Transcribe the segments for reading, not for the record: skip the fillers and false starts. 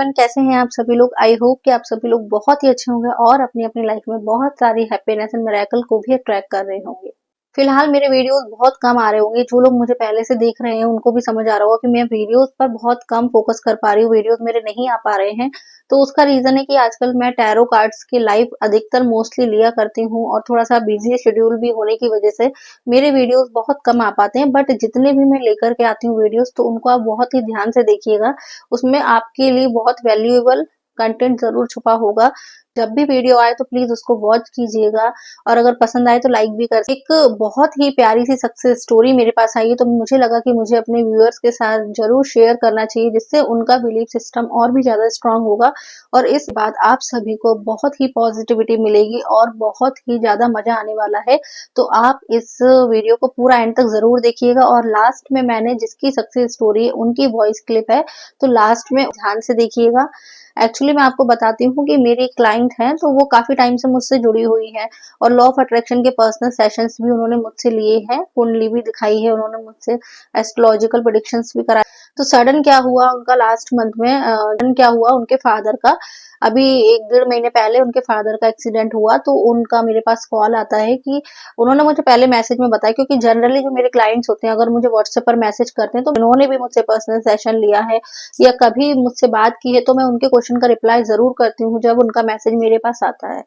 Everyone, कैसे हैं आप सभी लोग। आई होप कि आप सभी लोग बहुत ही अच्छे होंगे और अपनी अपनी लाइफ में बहुत सारी हैप्पीनेस एंड मिरेकल को भी अट्रैक्ट कर रहे होंगे। फिलहाल मेरे वीडियोस बहुत कम आ रहे होंगे। जो लोग मुझे पहले से देख रहे हैं उनको भी समझ आ रहा होगा कि मैं वीडियोस पर बहुत कम फोकस कर पा रही हूँ, वीडियोस मेरे नहीं आ पा रहे हैं। तो उसका रीजन है कि आजकल मैं टैरो कार्ड्स के लाइव अधिकतर मोस्टली लिया करती हूँ और थोड़ा सा बिजी शेड्यूल भी होने की वजह से मेरे वीडियोस बहुत कम आ पाते हैं। बट जितने भी मैं लेकर के आती हूँ वीडियोस, तो उनको आप बहुत ही ध्यान से देखिएगा। उसमें आपके लिए बहुत वैल्यूएबल कंटेंट जरूर छुपा होगा। जब भी वीडियो आए तो प्लीज उसको वॉच कीजिएगा और अगर पसंद आए तो लाइक भी कर। एक बहुत ही प्यारी सी सक्सेस स्टोरी मेरे पास आई है, तो मुझे लगा कि मुझे अपने व्यूअर्स के साथ जरूर शेयर करना चाहिए, जिससे उनका बिलीफ सिस्टम और भी ज्यादा स्ट्रांग होगा और इस बात आप सभी को बहुत ही पॉजिटिविटी मिलेगी और बहुत ही ज्यादा मजा आने वाला है। तो आप इस वीडियो को पूरा एंड तक जरूर देखिएगा। और लास्ट में मैंने जिसकी सक्सेस स्टोरी है उनकी वॉइस क्लिप है, तो लास्ट में ध्यान से देखिएगा। एक्चुअली मैं आपको बताती हूँ कि मेरी क्लाइंट है, तो वो काफी टाइम से मुझसे जुड़ी हुई है और लॉ ऑफ अट्रैक्शन के पर्सनल सेशंस भी उन्होंने मुझसे लिए हैं, कुंडली भी दिखाई है उन्होंने मुझसे, एस्ट्रोलॉजिकल प्रेडिक्शंस भी कराए। तो सडन क्या हुआ उनका लास्ट मंथ में, सडन क्या हुआ उनके फादर का, अभी 1-1.5 महीने पहले उनके फादर का एक्सीडेंट हुआ। तो उनका मेरे पास कॉल आता है कि उन्होंने मुझे पहले मैसेज में बताया, क्योंकि जनरली जो मेरे क्लाइंट्स होते हैं अगर मुझे व्हाट्सएप पर मैसेज करते हैं तो उन्होंने भी मुझसे पर्सनल सेशन लिया है या कभी मुझसे बात की है, तो मैं उनके क्वेश्चन का रिप्लाई जरूर करती हूँ जब उनका मैसेज मेरे पास आता है।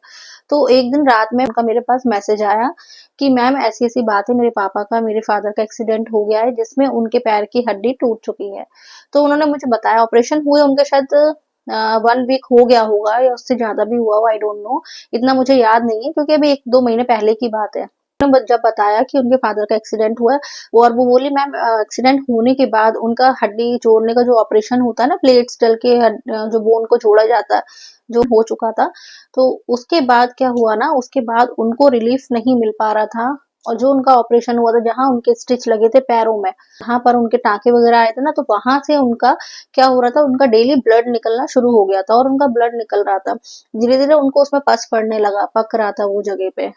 तो एक दिन रात में उनका मेरे पास मैसेज आया कि मैम ऐसी ऐसी बात है, मेरे पापा का, मेरे फादर का एक्सीडेंट हो गया है जिसमें उनके पैर की हड्डी टूट चुकी है। तो उन्होंने मुझे बताया ऑपरेशन हुए उनके शायद 1 वीक हो गया होगा या उससे ज्यादा भी हुआ हो, आई डोंट नो, इतना मुझे याद नहीं है क्योंकि अभी 1-2 महीने पहले की बात है। जब बताया कि उनके फादर का एक्सीडेंट हुआ है, और वो बोली मैम एक्सीडेंट होने के बाद उनका हड्डी जोड़ने का जो ऑपरेशन होता है ना, प्लेट्स डल के जो बोन को जोड़ा जाता है, जो हो चुका था, तो उसके बाद क्या हुआ ना, उसके बाद उनको रिलीफ नहीं मिल पा रहा था। और जो उनका ऑपरेशन हुआ था, जहां उनके स्टिच लगे थे पैरों में, जहां पर उनके टांके वगैरह आए थे ना, तो वहां से उनका क्या हो रहा था, उनका डेली ब्लड निकलना शुरू हो गया था और उनका ब्लड निकल रहा था धीरे धीरे, उनको उसमें पस पड़ने लगा, पक रहा था वो जगह पे।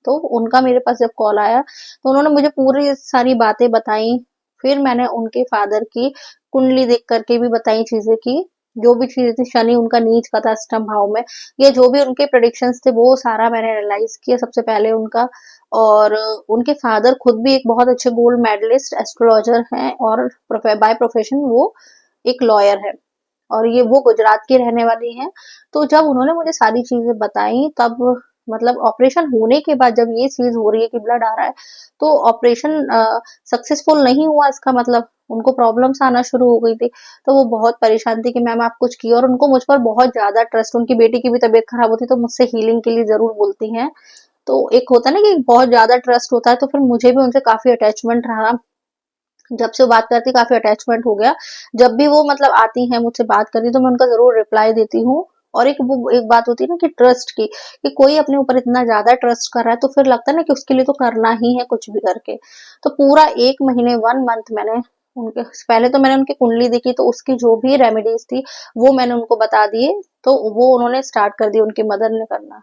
तो उनका मेरे पास जब कॉल आया तो उन्होंने मुझे पूरी सारी बातें बताई। फिर मैंने उनके फादर की कुंडली देख करके भी बताई चीजें की, जो भी चीजें थी, शनि उनका नीच का था अष्टम भाव में, ये जो भी उनके प्रेडिक्शंस थे वो सारा मैंने एनालाइज किया सबसे पहले उनका। और उनके फादर खुद भी एक बहुत अच्छे गोल्ड मेडलिस्ट एस्ट्रोलॉजर हैं और बाय प्रोफेशन वो एक लॉयर है और ये वो गुजरात की रहने वाली हैं। तो जब उन्होंने मुझे सारी चीजें बताई, तब मतलब ऑपरेशन होने के बाद जब ये चीज हो रही है कि ब्लड आ रहा है, तो ऑपरेशन सक्सेसफुल नहीं हुआ, इसका मतलब उनको प्रॉब्लम्स आना शुरू हो गई थी। तो वो बहुत परेशान थी कि मैम आप कुछ किए, और उनको मुझ पर बहुत ज्यादा ट्रस्ट, उनकी बेटी की भी तबीयत खराब होती तो मुझसे हीलिंग के लिए जरूर बोलती हैं। तो एक होता है ना कि बहुत ज्यादा ट्रस्ट होता है, तो फिर मुझे भी उनसे काफी अटैचमेंट रहा। जब से वो बात करती काफी अटैचमेंट हो गया। जब भी वो मतलब आती हैं मुझसे बात करती तो मैं उनका जरूर रिप्लाई देती हूँ। और एक बात होती है ना कि ट्रस्ट की, कि कोई अपने ऊपर इतना ज्यादा ट्रस्ट कर रहा है तो फिर लगता है ना कि उसके लिए तो करना ही है कुछ भी करके। तो पूरा 1 महीने 1 मंथ मैंने उनके, पहले तो मैंने उनकी कुंडली देखी तो उसकी जो भी रेमेडीज थी वो मैंने उनको बता दिए, तो वो उन्होंने स्टार्ट कर दी उनकी मदर ने करना।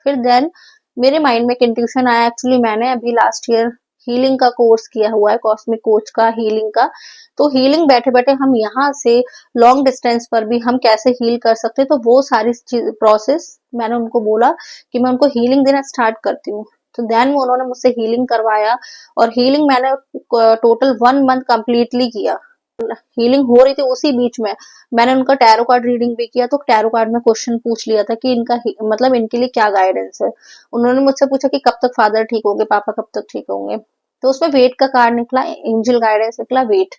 फिर देन मेरे माइंड में एक इंट्यूशन आया, एक्चुअली मैंने अभी लास्ट ईयर हीलिंग का कोर्स किया हुआ है, कॉस्मिक कोच का, हीलिंग का। तो हीलिंग बैठे बैठे हम यहाँ से लॉन्ग डिस्टेंस पर भी हम कैसे हील कर सकते हैं, तो वो सारी प्रोसेस मैंने उनको बोला कि मैं उनको हीलिंग देना स्टार्ट करती हूँ। तो देन वो उन्होंने मुझसे हीलिंग करवाया और हीलिंग मैंने टोटल 1 मंथ कंप्लीटली किया। हीलिंग हो रही थी उसी बीच में मैंने उनका टैरो कार्ड रीडिंग भी किया। तो टैरो कार्ड में क्वेश्चन पूछ लिया था कि इनका मतलब इनके लिए क्या गाइडेंस है। उन्होंने मुझसे पूछा कि कब तक फादर ठीक होंगे, पापा कब तक ठीक होंगे। तो उसमें वेट का कार्ड निकला, एंजल गाइडेंस निकला, वेट,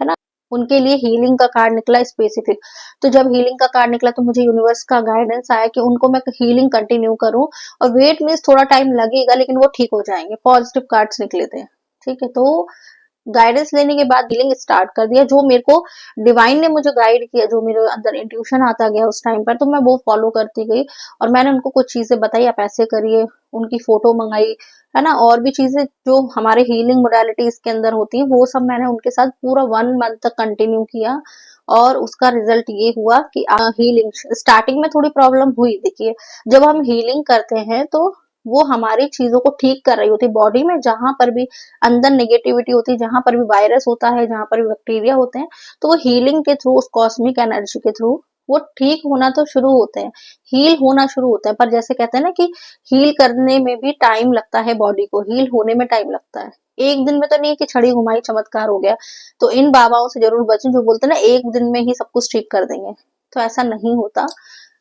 है ना। उनके लिए हीलिंग का कार्ड निकला स्पेसिफिक। तो जब हीलिंग का कार्ड निकला तो मुझे यूनिवर्स का गाइडेंस आया कि उनको मैं हीलिंग कंटिन्यू करूं, और वेट मीन्स थोड़ा टाइम लगेगा लेकिन वो ठीक हो जाएंगे। पॉजिटिव कार्ड्स निकले थे, ठीक है। तो गाइडेंस लेने के बाद हीलिंग स्टार्ट कर दिया, जो मेरे को डिवाइन ने मुझे गाइड किया, जो मेरे अंदर इंट्यूशन आता गया उस टाइम पर, तो मैं वो फॉलो करती गई। और मैंने उनको कुछ चीजें बताई, आप ऐसे करिए, उनकी फोटो मंगाई, है ना, और भी चीजें जो हमारे हीलिंग मोडालिटीज के अंदर होती है वो सब मैंने उनके साथ पूरा 1 मंथ तक कंटिन्यू किया। और उसका रिजल्ट ये हुआ कि हीलिंग स्टार्टिंग में थोड़ी प्रॉब्लम हुई। देखिए, जब हम हीलिंग करते हैं तो वो हमारी चीजों को ठीक कर रही होती है बॉडी में, जहां पर भी अंदर नेगेटिविटी होती है, जहां पर भी वायरस होता है, जहां पर भी बैक्टीरिया होते हैं, तो वो हीलिंग के थ्रू, उस कॉस्मिक एनर्जी के थ्रू वो ठीक होना तो शुरू होते हैं, हील होना शुरू होता है, पर जैसे कहते हैं ना कि हील करने में भी टाइम लगता है, बॉडी को हील होने में टाइम लगता है। एक दिन में तो नहीं कि छड़ी घुमाई चमत्कार हो गया। तो इन बाबाओं से जरूर बचें जो बोलते हैं ना एक दिन में ही सब कुछ ठीक कर देंगे, तो ऐसा नहीं होता।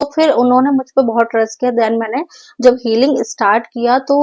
तो फिर उन्होंने मुझ पे बहुत ट्रस्ट किया। देन मैंने जब हीलिंग स्टार्ट किया तो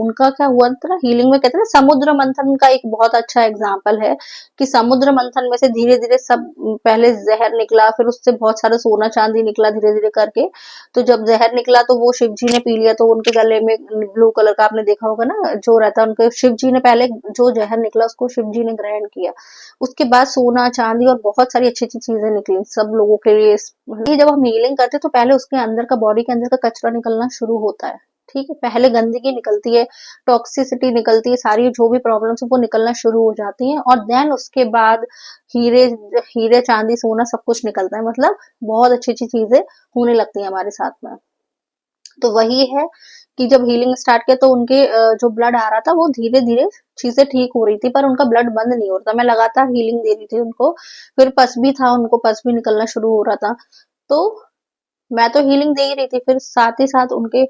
उनका क्या हुआ था ना, हीलिंग में कहते हैं ना समुद्र मंथन का एक बहुत अच्छा एग्जाम्पल है कि समुद्र मंथन में से धीरे धीरे सब, पहले जहर निकला, फिर उससे बहुत सारा सोना चांदी निकला धीरे धीरे करके। तो जब जहर निकला तो वो शिव जी ने पी लिया, तो उनके गले में ब्लू कलर का आपने देखा होगा ना जो रहता है उनके, शिव जी ने पहले जो जहर निकला उसको शिव जी ने ग्रहण किया। उसके बाद सोना चांदी और बहुत सारी अच्छी अच्छी चीजें निकली सब लोगों के लिए। ये जब हम हीलिंग करते हैं तो पहले उसके अंदर का, बॉडी के अंदर का कचरा निकलना शुरू होता है। ठीक है, पहले गंदगी निकलती है, टॉक्सिसिटी निकलती है, सारी जो भी प्रॉब्लम्स वो निकलना शुरू हो जाती हैं, और देन उसके बाद हीरे हीरे चांदी सोना सब कुछ निकलता है। मतलब बहुत अच्छी अच्छी चीजें होने लगती हैं हमारे साथ में। तो वही है कि जब हीलिंग स्टार्ट किया तो उनके जो ब्लड आ रहा था वो धीरे धीरे चीजें ठीक हो रही थी, पर उनका ब्लड बंद नहीं हो रहा था। मैं लगातार हीलिंग दे रही थी उनको। फिर पस भी था, उनको पस भी निकलना शुरू हो रहा था। तो मैं तो हीलिंग दे ही रही थी, फिर साथ ही साथ उनके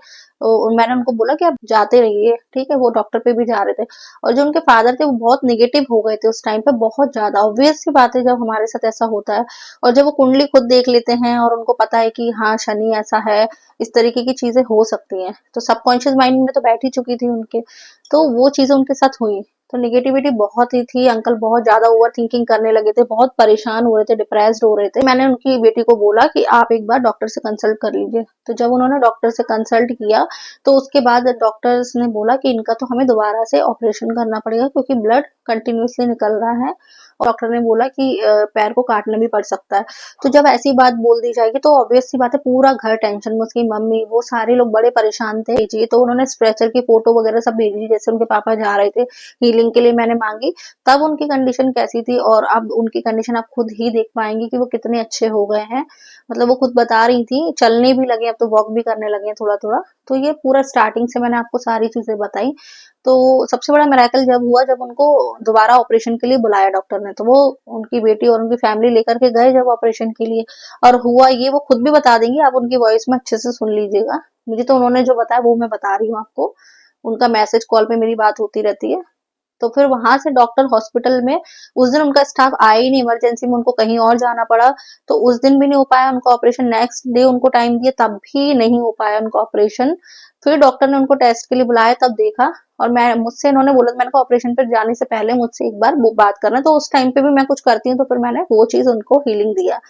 मैंने उनको बोला कि आप जाते रहिए, ठीक है। वो डॉक्टर पे भी जा रहे थे, और जो उनके फादर थे वो बहुत निगेटिव हो गए थे उस टाइम पे, बहुत ज्यादा। ऑब्वियस सी बात है जब हमारे साथ ऐसा होता है, और जब वो कुंडली खुद देख लेते हैं और उनको पता है कि हाँ शनि ऐसा है, इस तरीके की चीजें हो सकती हैं, तो सबकॉन्शियस माइंड में तो बैठ ही चुकी थी उनके, तो वो चीजें उनके साथ हुई। तो नेगेटिविटी बहुत ही थी, अंकल बहुत ज्यादा ओवर थिंकिंग करने लगे थे, बहुत परेशान हो रहे थे, डिप्रेस्ड हो रहे थे। मैंने उनकी बेटी को बोला कि आप एक बार डॉक्टर से कंसल्ट कर लीजिए। तो जब उन्होंने डॉक्टर से कंसल्ट किया तो उसके बाद डॉक्टर्स ने बोला कि इनका तो हमें दोबारा से ऑपरेशन करना पड़ेगा क्योंकि ब्लड कंटिन्यूसली निकल रहा है, और डॉक्टर ने बोला कि पैर को काटना भी पड़ सकता है। तो जब ऐसी बात बोल दी जाएगी तो ऑब्वियस सी बात है पूरा घर टेंशन में, उसकी मम्मी वो सारे लोग बड़े परेशान थे जी। तो उन्होंने स्ट्रेचर की फोटो वगैरह सब भेजी, जैसे उनके पापा जा रहे थे हीलिंग के लिए, मैंने मांगी। तब उनकी कंडीशन कैसी थी, और अब उनकी कंडीशन आप खुद ही देख पाएंगी कि वो कितने अच्छे हो गए हैं। मतलब वो खुद बता रही थी, चलने भी लगे, अब तो वॉक भी करने लगे हैं थोड़ा थोड़ा। तो ये पूरा स्टार्टिंग से मैंने आपको सारी चीजें बताई। तो सबसे बड़ा मिरेकल जब हुआ जब उनको दोबारा ऑपरेशन के लिए बुलाया डॉक्टर ने, तो वो उनकी बेटी और उनकी फैमिली लेकर के गए जब ऑपरेशन के लिए। और हुआ ये वो खुद भी बता देंगी, आप उनकी वॉइस में अच्छे से सुन लीजिएगा। मुझे तो उन्होंने जो बताया वो मैं बता रही हूँ आपको, उनका मैसेज कॉल पे मेरी बात होती रहती है। तो फिर वहां से डॉक्टर हॉस्पिटल में, उस दिन उनका स्टाफ आया ही नहीं, इमरजेंसी में उनको कहीं और जाना पड़ा, तो उस दिन भी नहीं हो पाया उनको ऑपरेशन। नेक्स्ट डे उनको टाइम दिया, तब भी नहीं हो पाया उनको ऑपरेशन। फिर डॉक्टर ने उनको टेस्ट के लिए बुलाया, तब देखा। और मैं मुझसे इन्होंने बोला, मैंने कहा ऑपरेशन पर जाने से पहले मुझसे एक बार वो बात करना, तो उस टाइम पे भी मैं कुछ करती हूँ, तो फिर मैंने वो चीज उनको हीलिंग दिया।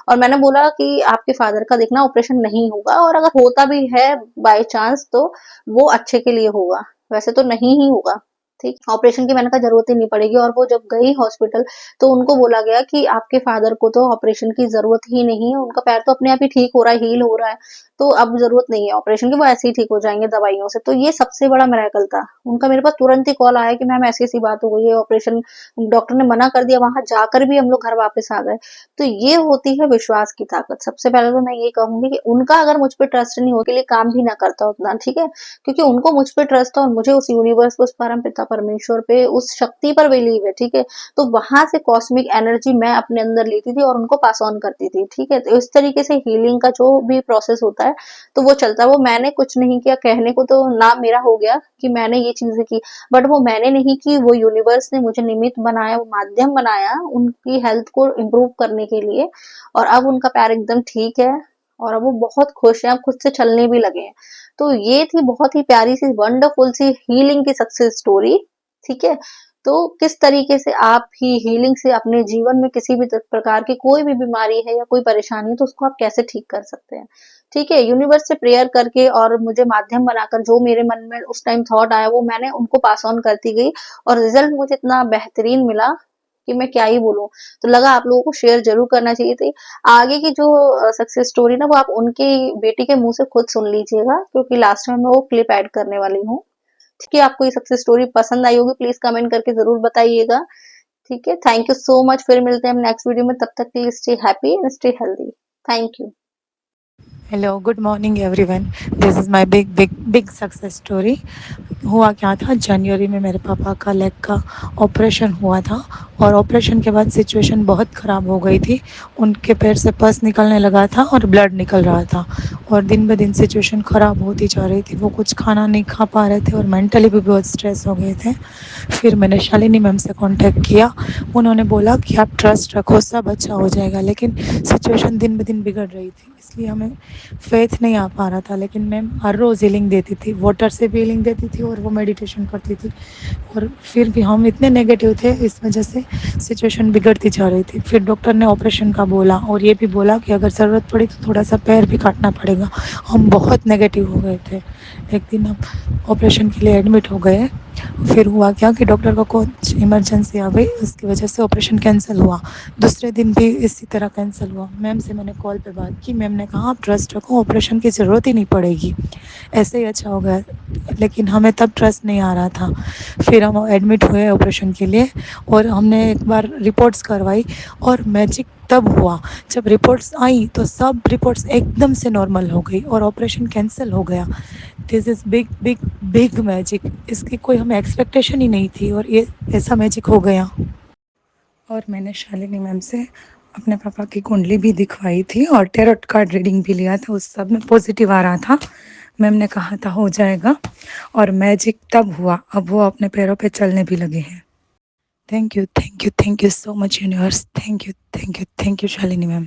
और मैंने बोला कि आपके फादर का देखना ऑपरेशन नहीं होगा, और अगर होता भी है बाय चांस तो वो अच्छे के लिए होगा, वैसे तो नहीं ही होगा। ठीक, ऑपरेशन की मैंने कहा जरूरत ही नहीं पड़ेगी। और वो जब गई हॉस्पिटल तो उनको बोला गया कि आपके फादर को तो ऑपरेशन की जरूरत ही नहीं है, उनका पैर तो अपने आप ही ठीक हो रहा है, हील हो रहा है, तो अब जरूरत नहीं है ऑपरेशन की, वो ऐसे ही ठीक हो जाएंगे दवाइयों से। तो ये सबसे बड़ा मिरेकल था उनका। मेरे पास तुरंत ही कॉल आया कि मैम ऐसी ऐसी बात हो गई है, ऑपरेशन डॉक्टर ने मना कर दिया, वहां जाकर भी हम लोग घर वापस आ गए। तो ये होती है विश्वास की ताकत। सबसे पहले तो मैं ये कहूंगी कि उनका अगर मुझ पर ट्रस्ट नहीं हो के लिए काम भी ना करता उतना, ठीक है, क्योंकि उनको मुझ पे ट्रस्ट था और मुझे उस यूनिवर्स, उस परम पिता परमेश्वर पे, उस शक्ति पर बिलीव है, ठीक है। तो वहां से कॉस्मिक एनर्जी मैं अपने अंदर लेती थी और उनको पास ऑन करती थी, ठीक है। तो इस तरीके से हीलिंग का जो भी प्रोसेस होता है तो वो चलता है। वो मैंने कुछ नहीं किया, कहने को तो ना मेरा हो गया कि मैंने ये चीजें की, बट वो मैंने नहीं की, वो यूनिवर्स ने मुझे निमित्त बनाया, वो माध्यम बनाया उनकी हेल्थ को इम्प्रूव करने के लिए। और अब उनका पैर एकदम ठीक है, और अब वो बहुत खुश है, अब खुद से चलने भी लगे हैं। तो ये थी बहुत ही प्यारी सी वंडरफुल सी हीलिंग की सक्सेस स्टोरी, ठीक है। तो किस तरीके से आप ही हीलिंग से अपने जीवन में किसी भी प्रकार की कोई भी बीमारी है या कोई परेशानी है तो उसको आप कैसे ठीक कर सकते हैं, ठीक है। यूनिवर्स से प्रेयर करके और मुझे माध्यम बनाकर जो मेरे मन में उस टाइम थॉट आया वो मैंने उनको पास ऑन करती गई, और रिजल्ट मुझे इतना बेहतरीन मिला कि मैं क्या ही बोलूं। तो लगा आप लोगों को शेयर जरूर करना चाहिए थी। आगे की जो सक्सेस स्टोरी ना वो आप उनकी बेटी के मुंह से खुद सुन लीजिएगा, क्योंकि लास्ट में मैं वो क्लिप ऐड करने वाली हूँ। ठीक है, आपको ये सक्सेस स्टोरी पसंद आई होगी, प्लीज कमेंट करके जरूर बताइएगा। ठीक है, थैंक यू सो मच। फिर मिलते हैं हम नेक्स्ट वीडियो में, तब तक के लिए stay happy and stay healthy. Thank you. Hello, good morning everyone. This is my big big big success story. हुआ क्या था, जनवरी में मेरे पापा का लेग का ऑपरेशन हुआ था, और ऑपरेशन के बाद सिचुएशन बहुत ख़राब हो गई थी। उनके पैर से पस निकलने लगा था और ब्लड निकल रहा था और दिन ब दिन सिचुएशन ख़राब होती जा रही थी। वो कुछ खाना नहीं खा पा रहे थे और मेंटली भी बहुत स्ट्रेस हो गए थे। फिर मैंने शालिनी मैम से कांटेक्ट किया। उन्होंने बोला कि आप ट्रस्ट रखो, सब अच्छा हो जाएगा। लेकिन सिचुएशन दिन ब दिन बिगड़ रही थी, इसलिए हमें फेथ नहीं आ पा रहा था। लेकिन मैम हर रोज़ हीलिंग देती थी, वाटर से भी हीलिंग देती थी और वो मेडिटेशन करती थी। और फिर भी हम इतने नेगेटिव थे, इस वजह से सिचुएशन बिगड़ती जा रही थी। फिर डॉक्टर ने ऑपरेशन का बोला और ये भी बोला कि अगर ज़रूरत पड़ी तो थोड़ा सा पैर भी काटना पड़ेगा। हम बहुत नेगेटिव हो गए थे। एक दिन हम ऑपरेशन के लिए एडमिट हो गए। फिर हुआ क्या कि डॉक्टर को कुछ इमरजेंसी आ गई, उसकी वजह से ऑपरेशन कैंसिल हुआ। दूसरे दिन भी इसी तरह कैंसिल हुआ। मैम से मैंने कॉल पे बात की। मैम ने कहा आप ट्रस्ट रखो, ऑपरेशन की ज़रूरत ही नहीं पड़ेगी, ऐसे ही अच्छा हो गया। लेकिन हमें तब ट्रस्ट नहीं आ रहा था। फिर हम एडमिट हुए ऑपरेशन के लिए और हमने एक बार रिपोर्ट्स करवाई और मैजिक तब हुआ जब रिपोर्ट्स आई तो सब रिपोर्ट्स एकदम से नॉर्मल हो गई और ऑपरेशन कैंसिल हो गया। This is big big big magic. इसकी कोई हमें एक्सपेक्टेशन ही नहीं थी और ये ऐसा मैजिक हो गया। और मैंने शालिनी मैम से अपने पापा की कुंडली भी दिखवाई थी और टेरोट कार्ड रीडिंग भी लिया था, उस सब में पॉजिटिव आ रहा था। मैम ने कहा था हो जाएगा और मैजिक तब हुआ। अब वो अपने पैरों पे चलने भी लगे हैं। Thank you, thank you, thank you so much universe. Thank you, thank you, thank you Shalini ma'am.